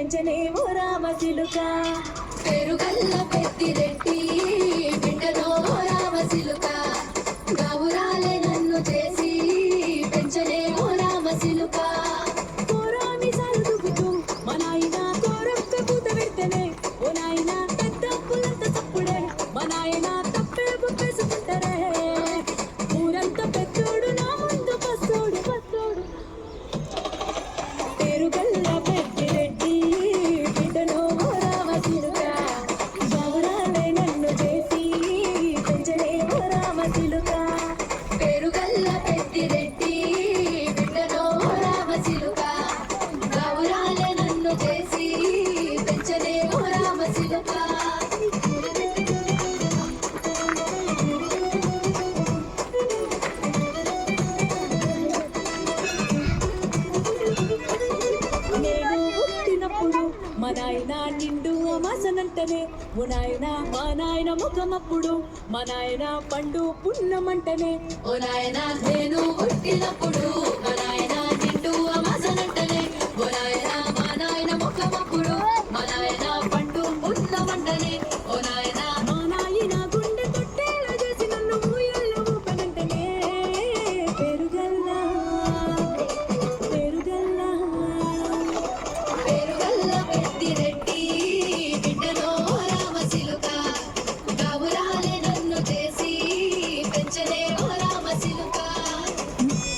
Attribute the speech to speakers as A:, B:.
A: పెంచనేమో రామచిలుక
B: పెరుగల్ల పెద్దిరెడ్డి బిడ్డనో రామచిలుక గౌరాలే నన్ను చేసి పెంచనేమో రామచిలుక
A: కోరామి సాలు దుబ్బుతూ మా నాయన కోరొక్క పూత పెడితేనే ఓ నాయన పెద్ద పులంత తప్పుడే మా నాయన తప్పే బుప్పేసుకుంటారే ఊరంతా పెద్దోడు నా ముందు పస్తోడు పస్తోడు పెరుగల్ల పెద్దిరెడ్డి బిడ్డనో రామచిలుక గౌరాలే నన్ను చేసి పెంచనేమో రామచిలుక
B: పెరుగల్ల పెద్దిరెడ్డి బిడ్డనో రామచిలుక గౌరాలే నన్ను చేసి పెంచనేమో రామచిలుక
A: నేను పుట్టినప్పుడు మా నాయన నిండు అమాసనంటనే ఓ నాయన మా నాయన ముఖమప్పుడు మా నాయన పండు పున్నమంటనే
B: ఓ నాయనా నేను పుట్టినప్పుడు మా నాయన నిండు అమాసనంటనే ఓ నాయనా మా నాయన ముఖమప్పుడు మా నాయన పండు పున్నమంటనే